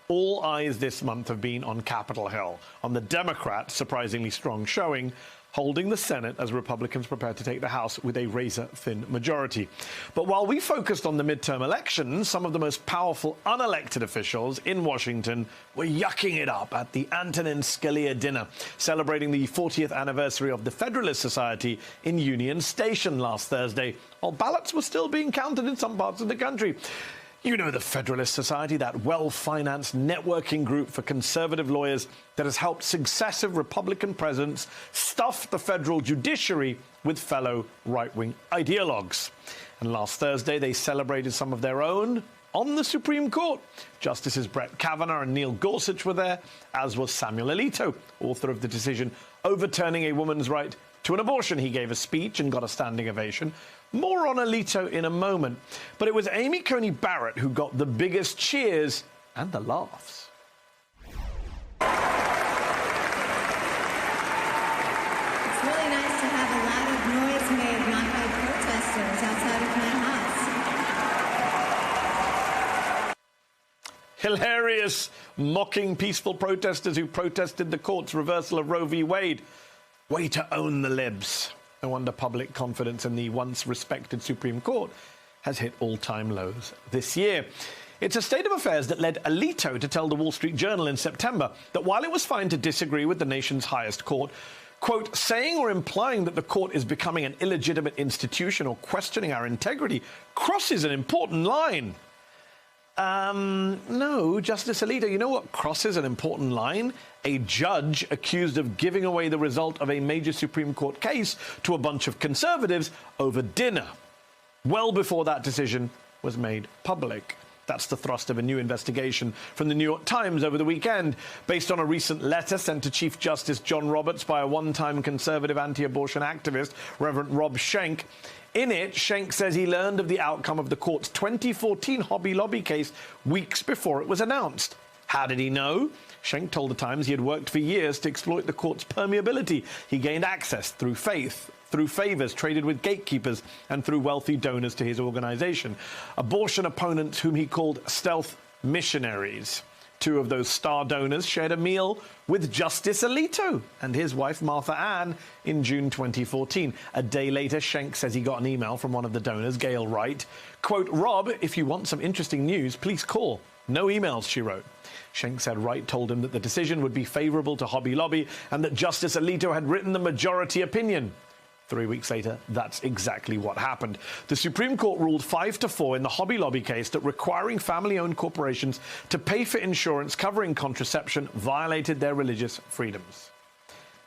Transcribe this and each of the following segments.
All eyes this month have been on Capitol Hill, on the Democrats' surprisingly strong showing, holding the Senate as Republicans prepare to take the House with a razor-thin majority. But while we focused on the midterm elections, some of the most powerful unelected officials in Washington were yucking it up at the Antonin Scalia dinner, celebrating the 40th anniversary of the Federalist Society in Union Station last Thursday, while ballots were still being counted in some parts of the country. You know the Federalist Society, that well-financed networking group for conservative lawyers that has helped successive Republican presidents stuff the federal judiciary with fellow right-wing ideologues. And last Thursday, they celebrated some of their own on the Supreme Court. Justices Brett Kavanaugh and Neil Gorsuch were there, as was Samuel Alito, author of the decision overturning a woman's right to an abortion. He gave a speech and got a standing ovation. More on Alito in a moment. But it was Amy Coney Barrett who got the biggest cheers and the laughs. It's really nice to have a lot of noise made, not by protesters, outside of my house. Hilarious, mocking peaceful protesters who protested the court's reversal of Roe v. Wade. Way to own the libs. No wonder public confidence in the once respected Supreme Court has hit all-time lows this year. It's a state of affairs that led Alito to tell the Wall Street Journal in September that while it was fine to disagree with the nation's highest court, quote, saying or implying that the court is becoming an illegitimate institution or questioning our integrity crosses an important line. No, Justice Alito, you know what crosses an important line? A judge accused of giving away the result of a major Supreme Court case to a bunch of conservatives over dinner, well before that decision was made public. That's the thrust of a new investigation from the New York Times over the weekend, based on a recent letter sent to Chief Justice John Roberts by a one-time conservative anti-abortion activist, Reverend Rob Schenck. In it, Schenck says he learned of the outcome of the court's 2014 Hobby Lobby case weeks before it was announced. How did he know? Schenck told the Times he had worked for years to exploit the court's permeability. He gained access through faith, through favors traded with gatekeepers, and through wealthy donors to his organization. Abortion opponents whom he called stealth missionaries. Two of those star donors shared a meal with Justice Alito and his wife Martha Ann in June 2014. A day later, Schenck says he got an email from one of the donors, Gail Wright. Quote, Rob, if you want some interesting news, please call. No emails, she wrote. Schenck said Wright told him that the decision would be favorable to Hobby Lobby and that Justice Alito had written the majority opinion. 3 weeks later, that's exactly what happened. The Supreme Court ruled 5-4 in the Hobby Lobby case that requiring family-owned corporations to pay for insurance covering contraception violated their religious freedoms.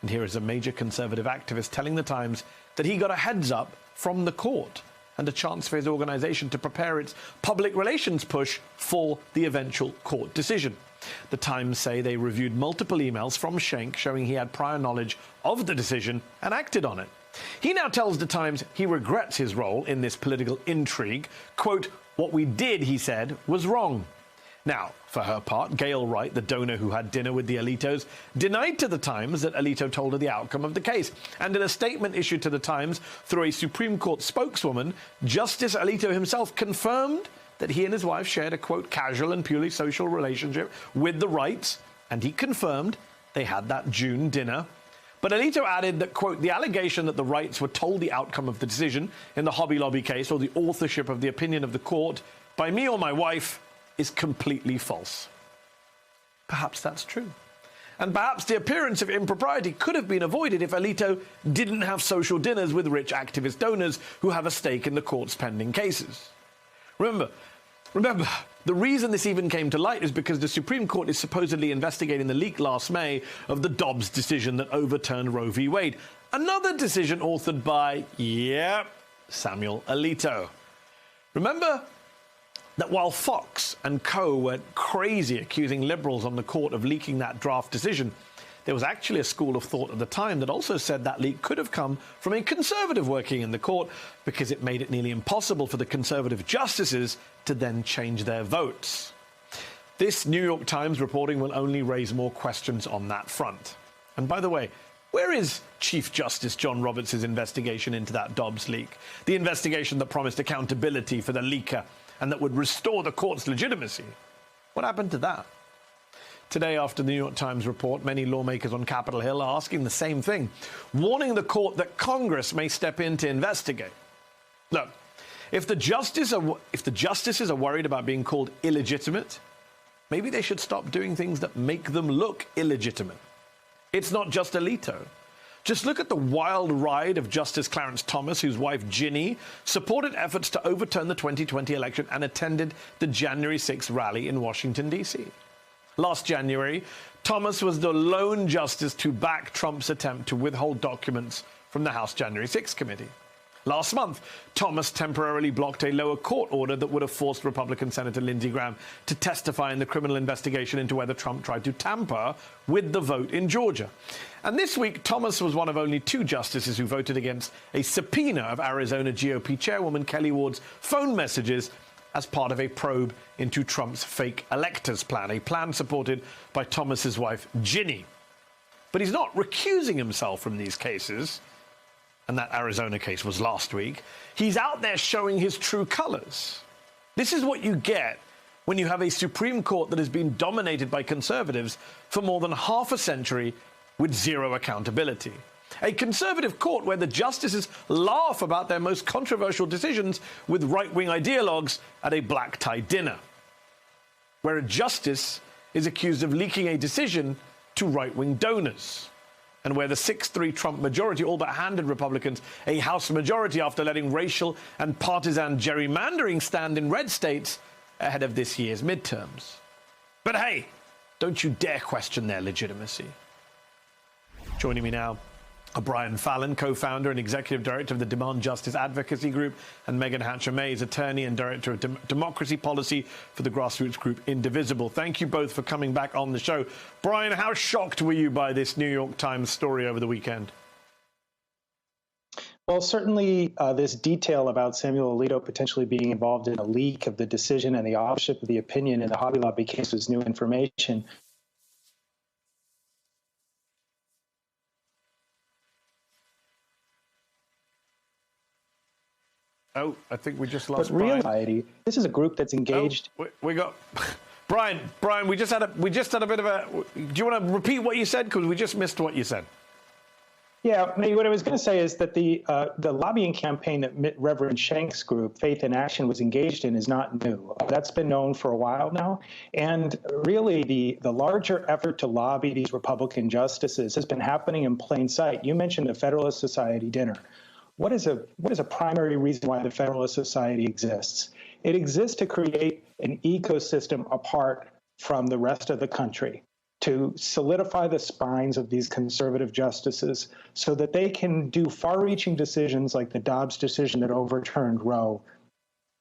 And here is a major conservative activist telling the Times that he got a heads-up from the court and a chance for his organization to prepare its public relations push for the eventual court decision. The Times say they reviewed multiple emails from Schenck showing he had prior knowledge of the decision and acted on it. He now tells the Times he regrets his role in this political intrigue. Quote, what we did, he said, was wrong. Now, for her part, Gail Wright, the donor who had dinner with the Alitos, denied to the Times that Alito told her the outcome of the case. And in a statement issued to the Times through a Supreme Court spokeswoman, Justice Alito himself confirmed that he and his wife shared a, quote, casual and purely social relationship with the Wrights, and he confirmed they had that June dinner. But Alito added that, quote, the allegation that the Wrights were told the outcome of the decision in the Hobby Lobby case or the authorship of the opinion of the court by me or my wife is completely false. Perhaps that's true. And perhaps the appearance of impropriety could have been avoided if Alito didn't have social dinners with rich activist donors who have a stake in the court's pending cases. Remember, the reason this even came to light is because the Supreme Court is supposedly investigating the leak last May of the Dobbs decision that overturned Roe v. Wade. Another decision authored by, Samuel Alito. Remember that while Fox and co. went crazy accusing liberals on the court of leaking that draft decision, there was actually a school of thought at the time that also said that leak could have come from a conservative working in the court because it made it nearly impossible for the conservative justices to then change their votes. This New York Times reporting will only raise more questions on that front. And by the way, where is Chief Justice John Roberts' investigation into that Dobbs leak? The investigation that promised accountability for the leaker and that would restore the court's legitimacy. What happened to that? Today, after the New York Times report, many lawmakers on Capitol Hill are asking the same thing, warning the court that Congress may step in to investigate. Look, if the justices are worried about being called illegitimate, maybe they should stop doing things that make them look illegitimate. It's not just Alito. Just look at the wild ride of Justice Clarence Thomas, whose wife Ginny supported efforts to overturn the 2020 election and attended the January 6th rally in Washington, D.C. Last January, Thomas was the lone justice to back Trump's attempt to withhold documents from the House January 6th committee. Last month, Thomas temporarily blocked a lower court order that would have forced Republican Senator Lindsey Graham to testify in the criminal investigation into whether Trump tried to tamper with the vote in Georgia. And this week, Thomas was one of only 2 justices who voted against a subpoena of Arizona GOP chairwoman Kelly Ward's phone messages as part of a probe into Trump's fake electors plan, a plan supported by Thomas's wife, Ginny. But he's not recusing himself from these cases, and that Arizona case was last week. He's out there showing his true colors. This is what you get when you have a Supreme Court that has been dominated by conservatives for more than half a century with zero accountability. A conservative court where the justices laugh about their most controversial decisions with right-wing ideologues at a black-tie dinner. Where a justice is accused of leaking a decision to right-wing donors. And where the 6-3 Trump majority all but handed Republicans a House majority after letting racial and partisan gerrymandering stand in red states ahead of this year's midterms. But hey, don't you dare question their legitimacy. Joining me now are Brian Fallon, co-founder and executive director of the Demand Justice Advocacy Group, and Megan Hatcher-Mays, attorney and director of democracy policy for the grassroots group Indivisible. Thank you both for coming back on the show. Brian, how shocked were you by this New York Times story over the weekend? Well, certainly this detail about Samuel Alito potentially being involved in a leak of the decision and the authorship of the opinion in the Hobby Lobby case was new information. Oh, I think we just lost Brian. Brian. This is a group that's engaged. Oh, we got Brian. We just had a bit of a. Do you want to repeat what you said? Because we just missed what you said. Yeah, maybe what I was going to say is that the lobbying campaign that Reverend Schenk's group, Faith in Action, was engaged in is not new. That's been known for a while now. And really, the larger effort to lobby these Republican justices has been happening in plain sight. You mentioned the Federalist Society dinner. What is a primary reason why the Federalist Society exists? It exists to create an ecosystem apart from the rest of the country, to solidify the spines of these conservative justices so that they can do far-reaching decisions like the Dobbs decision that overturned Roe.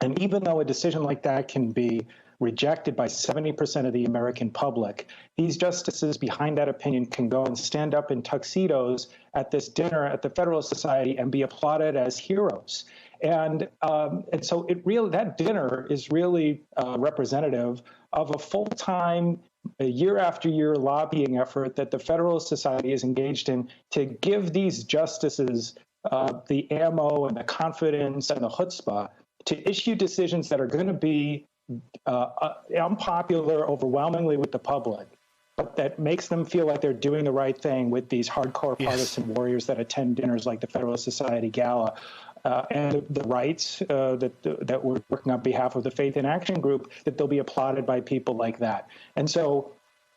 And even though a decision like that can be rejected by 70% of the American public, these justices behind that opinion can go and stand up in tuxedos at this dinner at the Federalist Society and be applauded as heroes. And so that dinner is really representative of a full-time, year after year lobbying effort that the Federalist Society is engaged in to give these justices the ammo and the confidence and the chutzpah to issue decisions that are going to be unpopular overwhelmingly with the public, but that makes them feel like they're doing the right thing with these hardcore partisan warriors that attend dinners like the Federalist Society Gala. And the rights that we're working on behalf of the Faith in Action group, that they'll be applauded by people like that. And so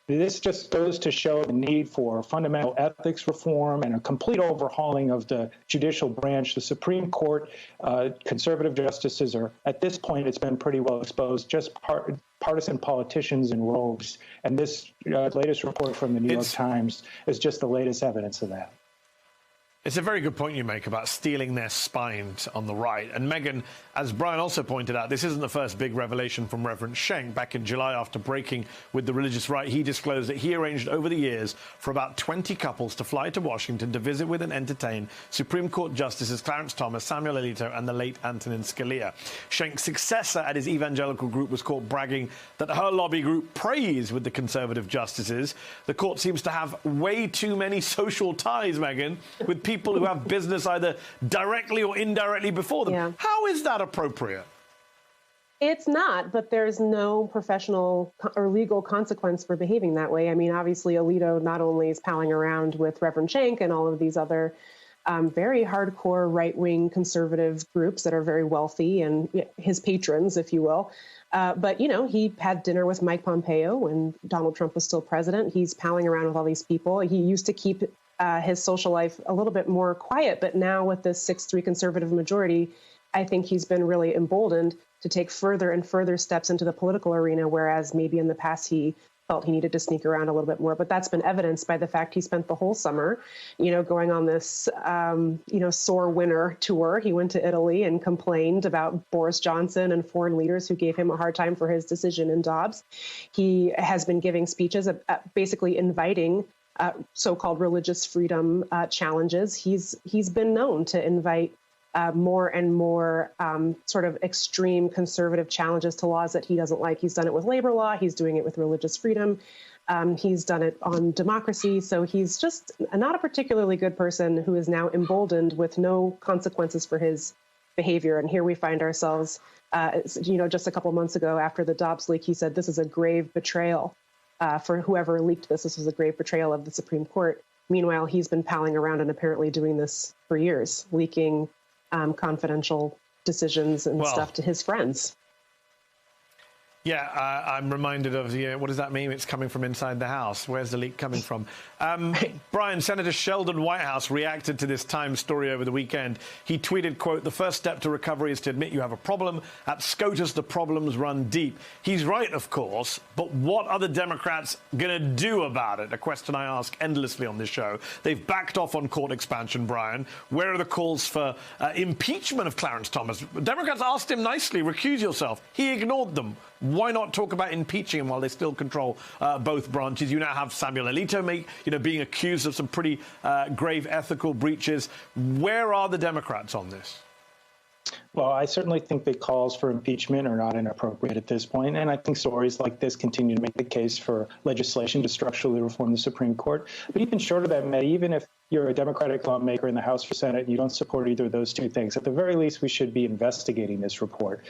this just goes to show the need for fundamental ethics reform and a complete overhauling of the judicial branch. The Supreme Court, conservative justices are, at this point, it's been pretty well exposed, just partisan politicians and rogues. And this latest report from the New York Times is just the latest evidence of that. It's a very good point you make about stealing their spines on the right. And Megan, as Brian also pointed out, this isn't the first big revelation from Reverend Schenck. Back in July, after breaking with the religious right, he disclosed that he arranged over the years for about 20 couples to fly to Washington to visit with and entertain Supreme Court Justices Clarence Thomas, Samuel Alito, and the late Antonin Scalia. Schenck's successor at his evangelical group was caught bragging that her lobby group prays with the conservative justices. The court seems to have way too many social ties, Megan, with people who have business either directly or indirectly before them. Yeah. How is that appropriate? It's not, but there's no professional or legal consequence for behaving that way. I mean, obviously, Alito not only is palling around with Reverend Schenck and all of these other very hardcore right-wing conservative groups that are very wealthy and his patrons, if you will. But, you know, he had dinner with Mike Pompeo when Donald Trump was still president. He's palling around with all these people. He used to keep his social life a little bit more quiet. But now with this 6-3 conservative majority, I think he's been really emboldened to take further and further steps into the political arena, whereas maybe in the past he felt he needed to sneak around a little bit more. But that's been evidenced by the fact he spent the whole summer, you know, going on this, sore winter tour. He went to Italy and complained about Boris Johnson and foreign leaders who gave him a hard time for his decision in Dobbs. He has been giving speeches, basically inviting so-called religious freedom challenges. He's been known to invite more and more sort of extreme conservative challenges to laws that he doesn't like. He's done it with labor law. He's doing it with religious freedom. He's done it on democracy. So he's just not a particularly good person who is now emboldened with no consequences for his behavior. And here we find ourselves, just a couple months ago after the Dobbs leak, he said this is a grave betrayal for whoever leaked this. This was a grave betrayal of the Supreme Court. Meanwhile, he's been palling around and apparently doing this for years, leaking confidential decisions and stuff to his friends. Yeah, I'm reminded of what does that mean? It's coming from inside the House. Where's the leak coming from? Brian, Senator Sheldon Whitehouse reacted to this Times story over the weekend. He tweeted, quote, "The first step to recovery is to admit you have a problem. At SCOTUS, the problems run deep." He's right, of course, but what are the Democrats going to do about it? A question I ask endlessly on this show. They've backed off on court expansion, Brian. Where are the calls for impeachment of Clarence Thomas? Democrats asked him nicely, recuse yourself. He ignored them. Why not talk about impeaching him while they still control both branches? You now have Samuel Alito being accused of some pretty grave ethical breaches. Where are the Democrats on this? Well, I certainly think the calls for impeachment are not inappropriate at this point, and I think stories like this continue to make the case for legislation to structurally reform the Supreme Court. But even short of that, Matt, even if you're a Democratic lawmaker in the House or Senate and you don't support either of those two things, at the very least, we should be investigating this report.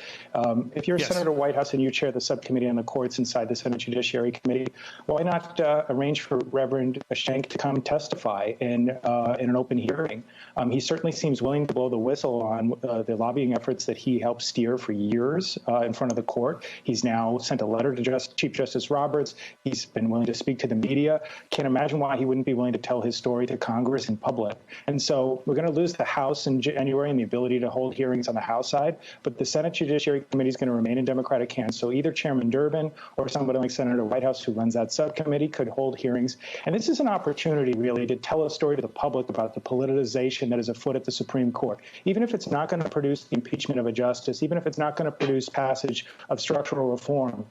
If you're Senator Whitehouse and you chair the subcommittee on the courts inside the Senate Judiciary Committee, why not arrange for Reverend Schenck to come and testify in an open hearing? He certainly seems willing to blow the whistle on the lobbying efforts that he helped steer for years in front of the court. He's now sent a letter to Chief Justice Roberts. He's been willing to speak to the media. Can't imagine why he wouldn't be willing to tell his story to Congress in public. And so we're going to lose the House in January and the ability to hold hearings on the House side, but the Senate Judiciary Committee is going to remain in Democratic hands. So either Chairman Durbin or somebody like Senator Whitehouse, who runs that subcommittee, could hold hearings. And this is an opportunity, really, to tell a story to the public about the politicization that is afoot at the Supreme Court. Even if it's not going to produce the impeachment of a justice, even if it's not going to produce passage of structural reform.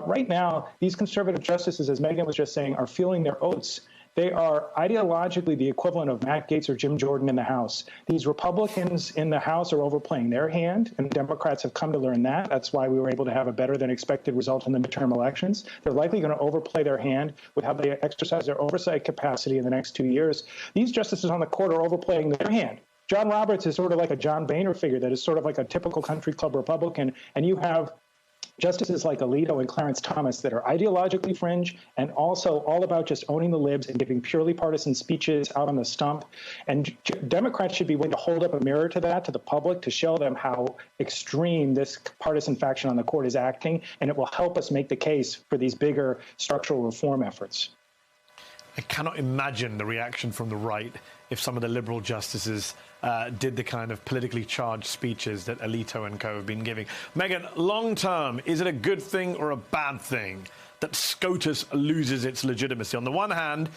Right now, these conservative justices, as Megan was just saying, are feeling their oats. They are ideologically the equivalent of Matt Gaetz or Jim Jordan in the House. These Republicans in the House are overplaying their hand, and Democrats have come to learn that. That's why we were able to have a better than expected result in the midterm elections. They're likely going to overplay their hand with how they exercise their oversight capacity in the next 2 years. These justices on the court are overplaying their hand. John Roberts is sort of like a John Boehner figure that is sort of like a typical country club Republican, and you have justices like Alito and Clarence Thomas that are ideologically fringe and also all about just owning the libs and giving purely partisan speeches out on the stump. And Democrats should be willing to hold up a mirror to that, to the public, to show them how extreme this partisan faction on the court is acting, and it will help us make the case for these bigger structural reform efforts. I cannot imagine the reaction from the right if some of the liberal justices did the kind of politically charged speeches that Alito and co have been giving. Megan, long term, is it a good thing or a bad thing that SCOTUS loses its legitimacy? On the one hand,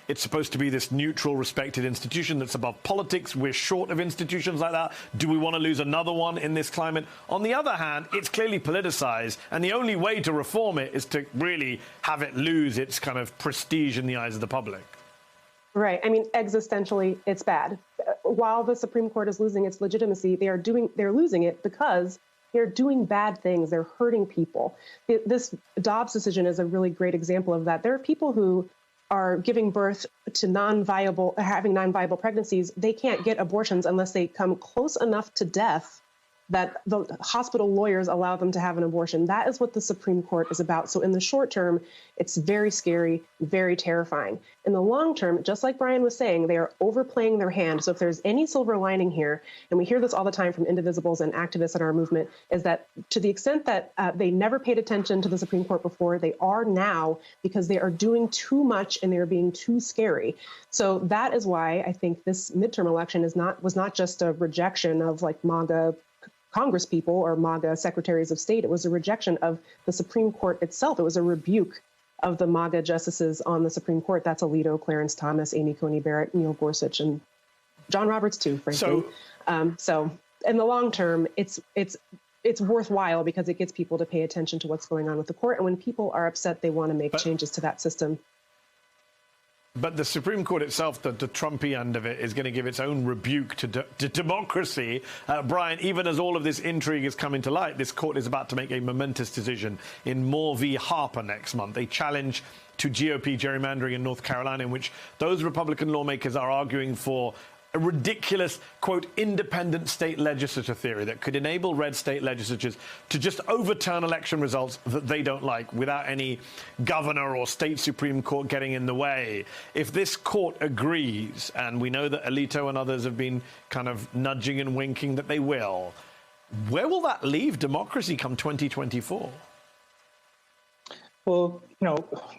it's supposed to be this neutral, respected institution that's above politics. We're short of institutions like that. Do we want to lose another one in this climate? On the other hand, it's clearly politicized, and the only way to reform it is to really have it lose its kind of prestige in the eyes of the public. Right. I mean, existentially, it's bad. While the Supreme Court is losing its legitimacy, they're losing it because they're doing bad things. They're hurting people. This Dobbs decision is a really great example of that. There are people who are giving birth to having non-viable pregnancies. They can't get abortions unless they come close enough to death that the hospital lawyers allow them to have an abortion. That is what the Supreme Court is about. So in the short term, it's very scary, very terrifying. In the long term, just like Brian was saying, they are overplaying their hand. So if there's any silver lining here, and we hear this all the time from indivisibles and activists in our movement, is that to the extent that they never paid attention to the Supreme Court before, they are now, because they are doing too much and they're being too scary. So that is why I think this midterm election was not just a rejection of like MAGA Congress people or MAGA secretaries of state. It was a rejection of the Supreme Court itself. It was a rebuke of the MAGA justices on the Supreme Court. That's Alito, Clarence Thomas, Amy Coney Barrett, Neil Gorsuch, and John Roberts too, frankly. So in the long term, it's worthwhile because it gets people to pay attention to what's going on with the court. And when people are upset, they want to make changes to that system. But the Supreme Court itself, the Trumpy end of it, is going to give its own rebuke to democracy. Brian, even as all of this intrigue is coming to light, this court is about to make a momentous decision in Moore v. Harper next month, a challenge to GOP gerrymandering in North Carolina, in which those Republican lawmakers are arguing for a ridiculous, quote, independent state legislature theory that could enable red state legislatures to just overturn election results that they don't like without any governor or state Supreme Court getting in the way. If this court agrees, and we know that Alito and others have been kind of nudging and winking that they will, where will that leave democracy come 2024? Well,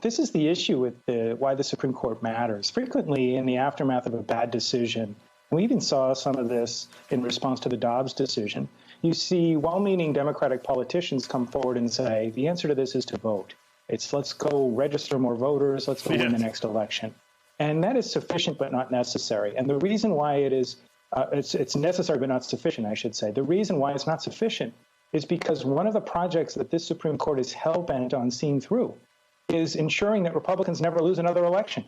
this is the issue with why the Supreme Court matters. Frequently, in the aftermath of a bad decision, we even saw some of this in response to the Dobbs decision, you see well-meaning Democratic politicians come forward and say, the answer to this is to vote. It's let's go register more voters, let's go win the next election. And that is sufficient but not necessary. And the reason why it is, it's necessary but not sufficient, I should say. The reason why it's not sufficient is because one of the projects that this Supreme Court is hell-bent on seeing through is ensuring that Republicans never lose another election.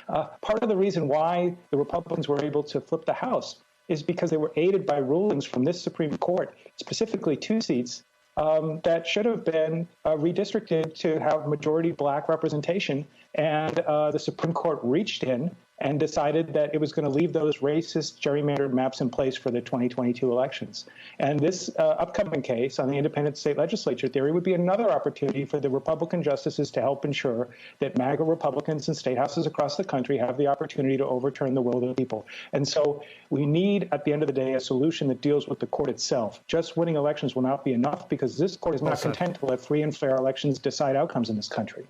Part of the reason why the Republicans were able to flip the House is because they were aided by rulings from this Supreme Court, specifically 2 seats that should have been redistricted to have majority black representation. And the Supreme Court reached in and decided that it was going to leave those racist gerrymandered maps in place for the 2022 elections. And this upcoming case on the independent state legislature theory would be another opportunity for the Republican justices to help ensure that MAGA Republicans in state houses across the country have the opportunity to overturn the will of the people. And so we need, at the end of the day, a solution that deals with the court itself. Just winning elections will not be enough because this court is not content to let free and fair elections decide outcomes in this country.